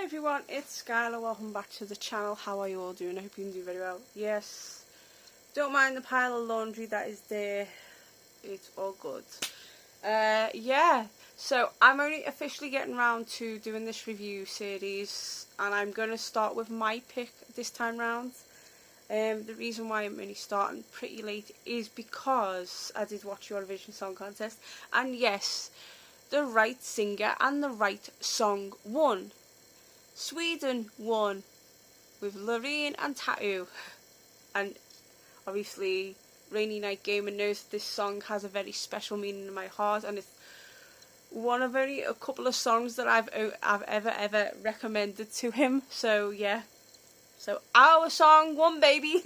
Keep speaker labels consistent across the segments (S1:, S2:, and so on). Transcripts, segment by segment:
S1: everyone, it's Skylar. Welcome back to the channel. How are you all doing? I hope you're doing very well. Yes, don't mind the pile of laundry that is there. It's all good. Yeah, so I'm only officially getting around to doing this review series, and I'm going to start with my pick this time round. The reason why I'm only starting pretty late is because I did watch Eurovision Song Contest, and yes, the right singer and the right song won. Sweden won with Loreen and Tattoo, and obviously Rainy Night Gamer knows that this song has a very special meaning in my heart, and it's one of only a couple of songs that I've ever recommended to him. So yeah, so our song won, baby.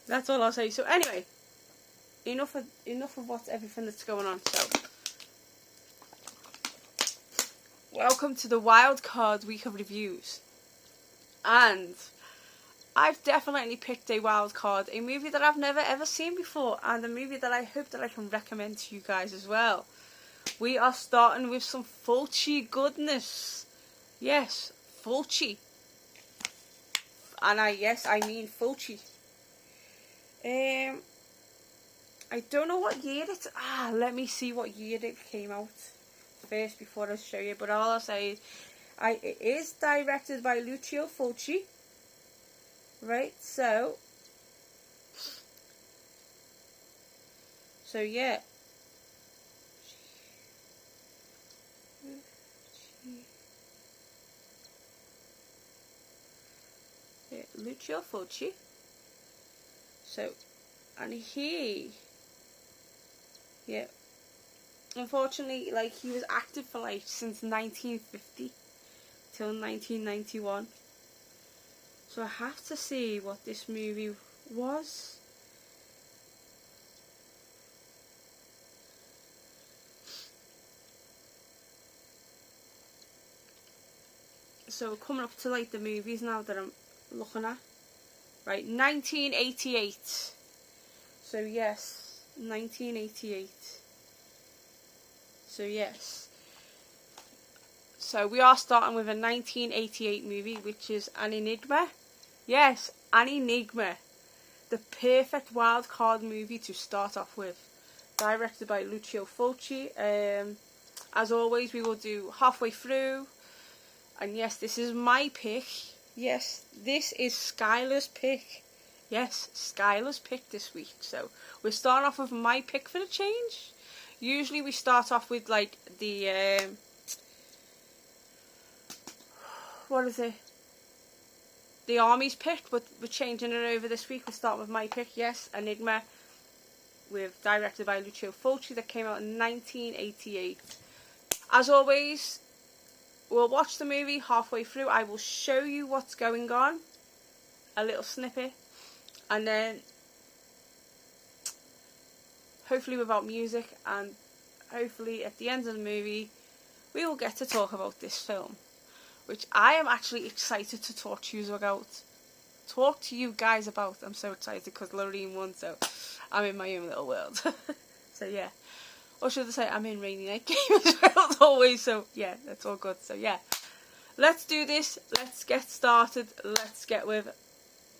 S1: That's all I'll say. So anyway, enough of what's everything that's going on. So welcome to the wild card week of reviews, and I've definitely picked a wild card, a movie that I've never ever seen before, and a movie that I hope that I can recommend to you guys as well. We are starting with some Fulci goodness. Yes, Fulci. And I mean Fulci. I don't know what year it's... let me see what year it came out first before I show you. But all I'll say is, it is directed by Lucio Fulci. Right, so yeah. Lucio Fulci. So, and unfortunately, like, he was active for like since 1950 till 1991. So I have to see what this movie was. So we're coming up to like the movies now that I'm looking at. Right, 1988. So yes, 1988. So yes. So we are starting with a 1988 movie, which is Aenigma. Yes, Aenigma. The perfect wild card movie to start off with. Directed by Lucio Fulci. As always, we will do halfway through. And yes, this is my pick. Yes, this is Skylar's pick. Yes, Skylar's pick this week. So we're starting off with my pick for the change. Usually we start off with like the what is it? The army's pick, but we're changing it over this week. We're starting with my pick. Yes, Aenigma, directed by Lucio Fulci, that came out in 1988. As always, we'll watch the movie halfway through. I will show you what's going on, a little snippet, and then hopefully without music, and hopefully at the end of the movie we will get to talk about this film, which I am actually excited to talk to you guys about. I'm so excited because Loreen won, so I'm in my own little world. So yeah, or should I say I'm in Rainy Night Games world always. So yeah, that's all good. So yeah, let's do this. Let's get started. Let's get with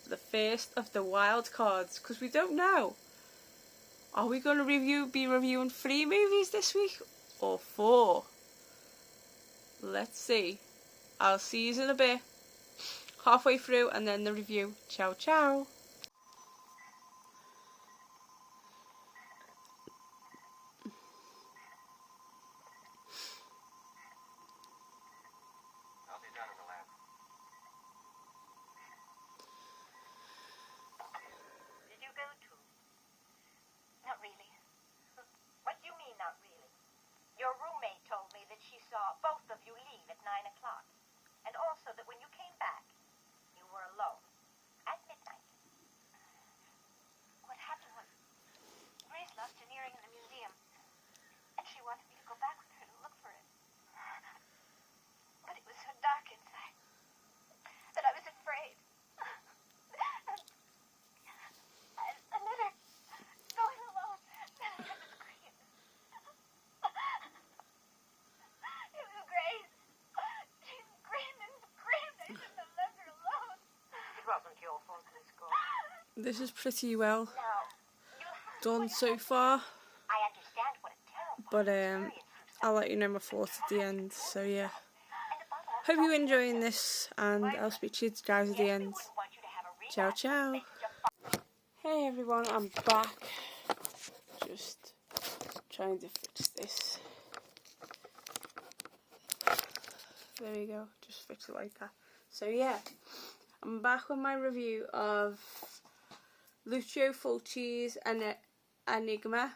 S1: the first of the wild cards, because we don't know. Are we going to be reviewing 3 movies this week or 4? Let's see. I'll see you in a bit. Halfway through, and then the review. Ciao, ciao.
S2: Your roommate told me that she saw both of you leave at 9 o'clock, and also that when you came back, you were alone, at midnight. What happened was, Grace lost an earring in the museum, and she wanted me to go back with her to look for it. But it was so dark inside that I was afraid. And then I, going alone, then I had to scream. It was Grace. She screamed
S1: this is pretty well
S2: Now, you'll have to
S1: done
S2: point
S1: so
S2: out-
S1: far,
S2: I understand what a terrible
S1: but
S2: experience you've
S1: I'll
S2: suffered.
S1: let you know my thoughts at the end. So yeah,
S2: And above all,
S1: hope you're
S2: don't
S1: enjoying this, and I'll speak to you guys at the
S2: Yes, we
S1: end.
S2: wouldn't want you to have a relapse
S1: Ciao,
S2: of
S1: ciao.
S2: major
S1: Hey everyone, I'm back. Just trying to fix this. There we go, just fix it like that. So yeah, I'm back with my review of Lucio Fulci's Aenigma.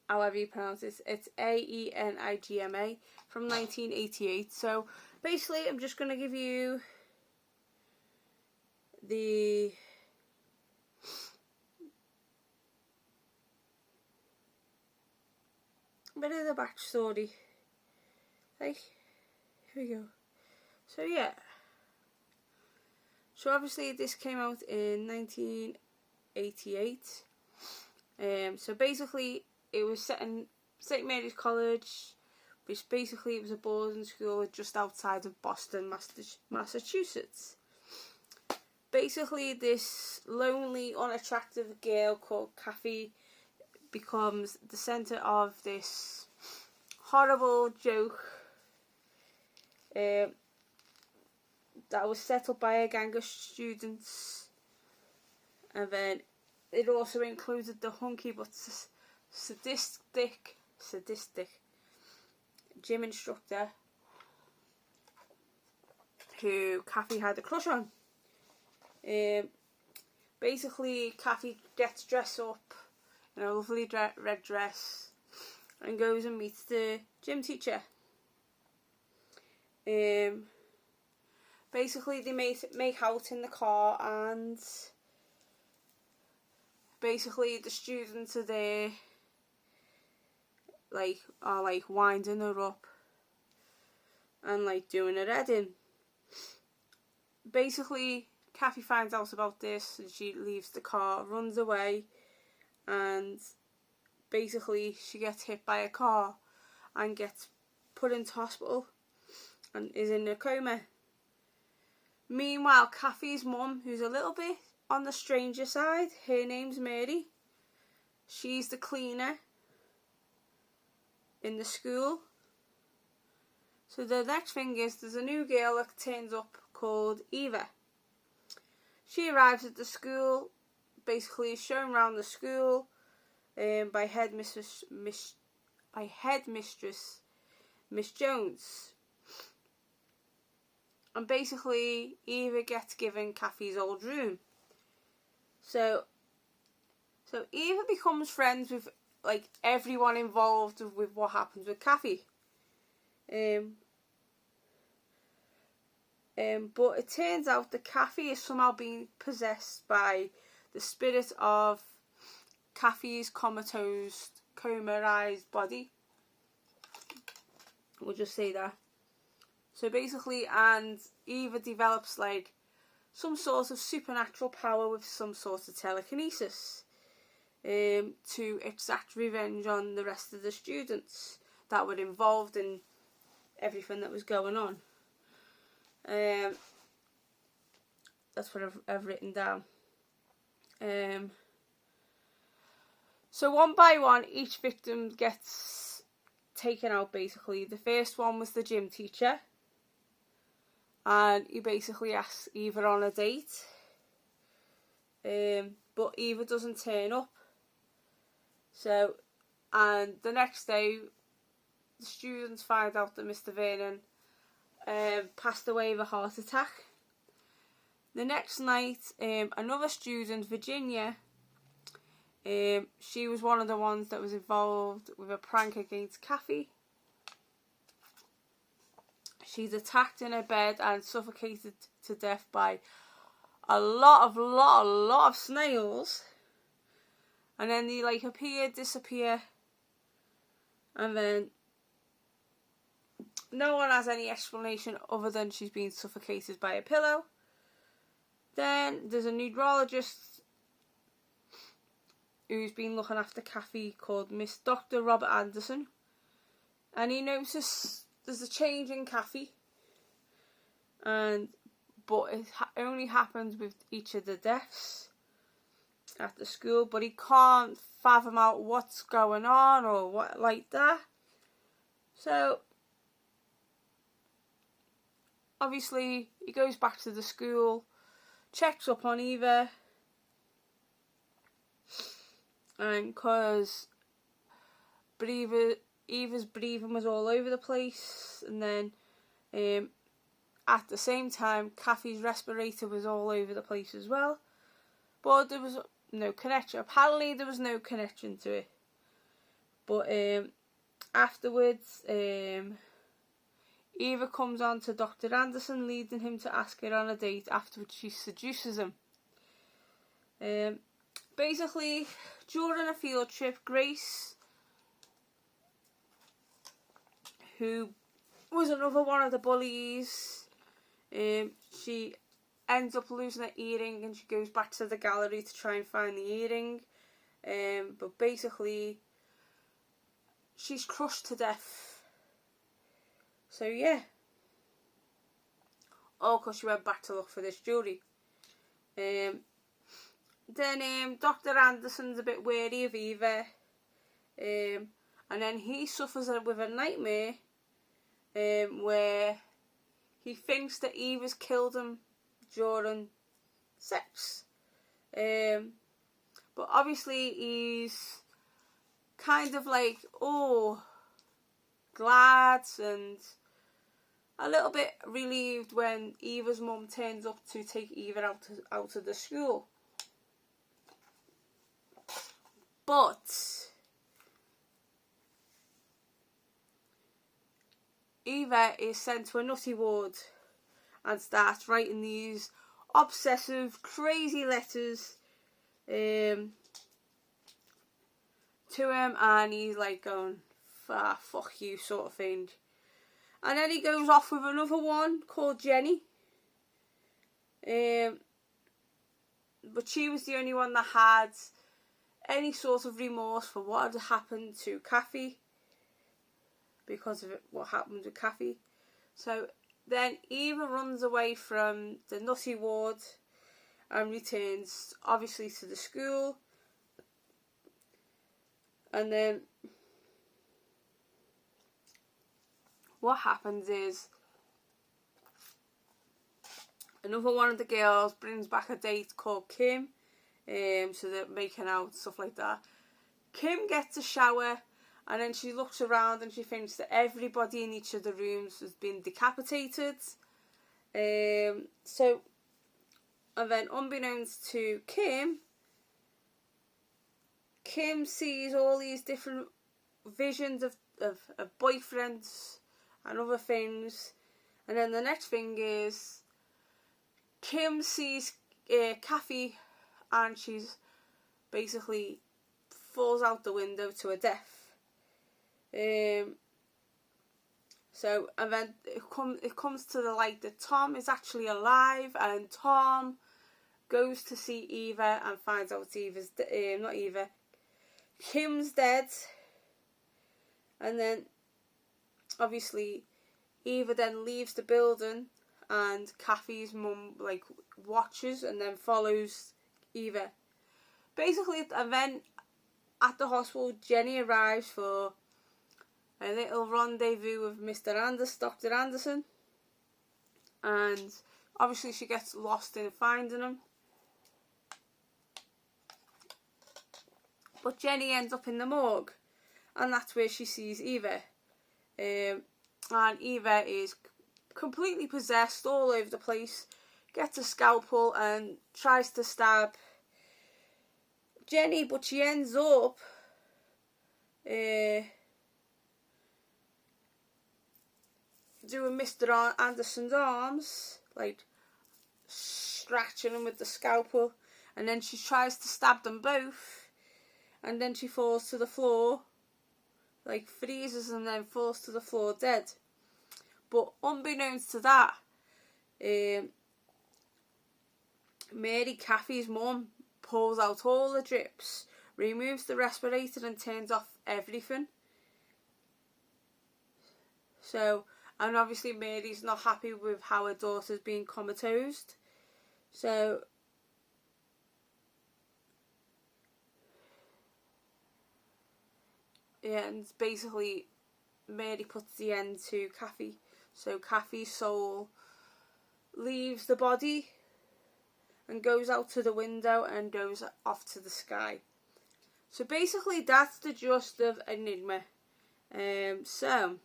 S1: However you pronounce it. It's Aenigma from 1988. So basically I'm just going to give you the bit of the backstory. Like, here we go. So yeah. So obviously this came out in 1988. So basically it was set in St. Mary's College, which basically it was a boarding school just outside of Boston, Massachusetts. Basically this lonely, unattractive girl called Kathy becomes the centre of this horrible joke that was set up by a gang of students, and then it also included the hunky but sadistic gym instructor who Kathy had a crush on. Basically Kathy gets dressed up in a lovely red dress and goes and meets the gym teacher. Basically they make out in the car, and basically the students are there, are winding her up and doing her head in. Basically Kathy finds out about this and she leaves the car, runs away, and basically she gets hit by a car and gets put into hospital and is in a coma. Meanwhile, Kathy's mum, who's a little bit on the stranger side, her name's Mary. She's the cleaner in the school. So the next thing is there's a new girl that turns up called Eva. She arrives at the school, basically shown around the school by headmistress Miss Jones. And basically Eva gets given Kathy's old room. So Eva becomes friends with everyone involved with what happens with Kathy. But it turns out that Kathy is somehow being possessed by the spirit of Kathy's comatized body. We'll just say that. So basically, and Eva develops some sort of supernatural power with some sort of telekinesis to exact revenge on the rest of the students that were involved in everything that was going on. That's what I've written down. So one by one, each victim gets taken out. Basically, the first one was the gym teacher, and he basically asks Eva on a date, but Eva doesn't turn up. So, and the next day, the students find out that Mr. Vernon passed away of a heart attack. The next night, another student, Virginia, she was one of the ones that was involved with a prank against Kathy. She's attacked in her bed and suffocated to death by a lot of snails. And then they appear, disappear, and then no one has any explanation other than she's been suffocated by a pillow. Then there's a neurologist who's been looking after Kathy called Dr. Robert Anderson, and he notices there's a change in Kathy, but but it only happens with each of the deaths at the school, but he can't fathom out what's going on or what like that. So obviously he goes back to the school, checks up on Eva, and because Eva's breathing was all over the place, and then at the same time Kathy's respirator was all over the place as well, but there was no connection. Apparently there was no connection to it, but afterwards Eva comes on to Dr. Anderson, leading him to ask her on a date, after which she seduces him. Basically, during a field trip, Grace, who was another one of the bullies, she ends up losing her earring, and she goes back to the gallery to try and find the earring. But basically, she's crushed to death. So yeah. All because she went back to look for this jewellery. Then Dr. Anderson's a bit wary of Eva. And then he suffers with a nightmare where he thinks that Eva's killed him during sex. But obviously he's kind of like, glad and a little bit relieved when Eva's mum turns up to take Eva out of the school. But Eva is sent to a nutty ward and starts writing these obsessive, crazy letters to him, and he's like going, fuck you sort of thing. And then he goes off with another one called Jenny. But she was the only one that had any sort of remorse for what had happened to Kathy, because of what happened with Kathy. So then Eva runs away from the nutty ward and returns obviously to the school. And then what happens is another one of the girls brings back a date called Kim, so they're making out, stuff like that. Kim gets a shower, and then she looks around and she thinks that everybody in each of the rooms has been decapitated. And then unbeknownst to Kim sees all these different visions of boyfriends and other things. And then the next thing is Kim sees Kathy, and she's basically falls out the window to her death. And then it comes to the light that Tom is actually alive, and Tom goes to see Eva and finds out Kim's dead. And then obviously Eva then leaves the building, and Kathy's mum watches and then follows Eva. Basically, and then at the hospital, Jenny arrives for a little rendezvous with Dr. Anderson, and obviously she gets lost in finding him. But Jenny ends up in the morgue, and that's where she sees Eva. And Eva is completely possessed all over the place, gets a scalpel and tries to stab Jenny, but she ends up doing Mr. Anderson's arms, scratching him with the scalpel, and then she tries to stab them both, and then she falls to the floor, freezes and then falls to the floor dead. But unbeknownst to that, Mary, Kathy's mum, pulls out all the drips, removes the respirator and turns off everything. And obviously Mary's not happy with how her daughter's being comatose. So yeah, and basically Mary puts the end to Kathy. So Kathy's soul leaves the body and goes out to the window and goes off to the sky. So basically that's the gist of Aenigma. So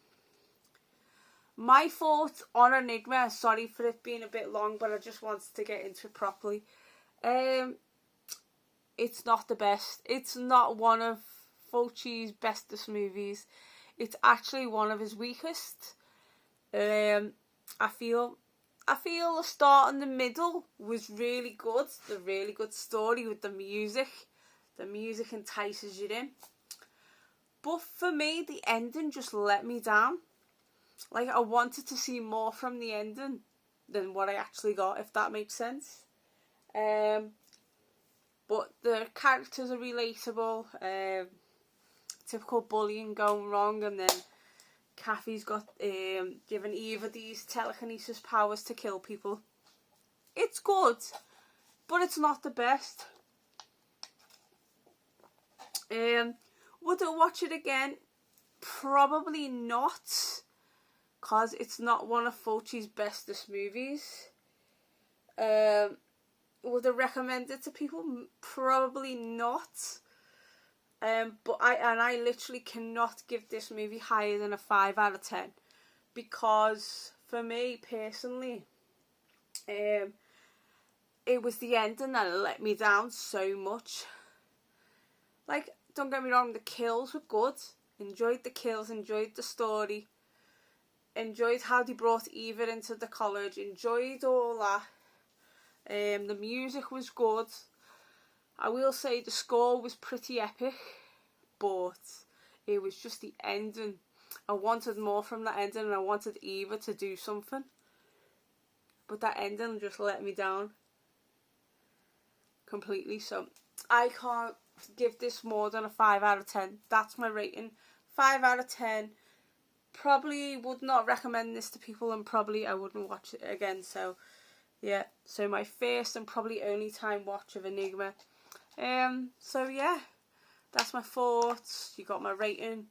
S1: my thoughts on Aenigma, sorry for it being a bit long, but I just wanted to get into it properly. It's not the best. It's not one of Fulci's bestest movies. It's actually one of his weakest. I feel the start and the middle was really good. The really good story with the music. The music entices you in. But for me, the ending just let me down. Like, I wanted to see more from the ending than what I actually got, if that makes sense. But the characters are relatable. Typical bullying going wrong, and then Kathy's got given Eva these telekinesis powers to kill people. It's good, but it's not the best. Would I watch it again? Probably not, because it's not one of Fulci's bestest movies. Would I recommend it to people? Probably not. But I literally cannot give this movie higher than a 5 out of 10, because for me personally, it was the ending that let me down so much. Like, don't get me wrong, the kills were good. Enjoyed the kills, enjoyed the story, enjoyed how they brought Eva into the college, enjoyed all that. The music was good. I will say the score was pretty epic, but it was just the ending. I wanted more from that ending, and I wanted Eva to do something. But that ending just let me down completely. So I can't give this more than a 5 out of 10. That's my rating. 5 out of 10. Probably would not recommend this to people, and probably I wouldn't watch it again. So yeah, so my first and probably only time watch of Aenigma. So yeah, that's my thoughts. You got my rating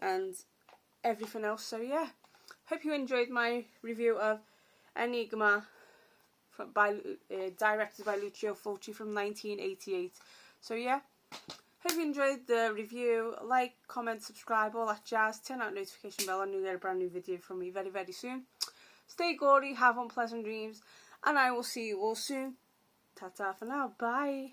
S1: and everything else. So yeah, hope you enjoyed my review of Aenigma, directed by Lucio Fulci from 1988. So yeah, hope you enjoyed the review. Like, comment, subscribe, all that jazz. Turn that notification bell and you'll get a brand new video from me very, very soon. Stay gory, have unpleasant dreams, and I will see you all soon. Ta-ta for now. Bye.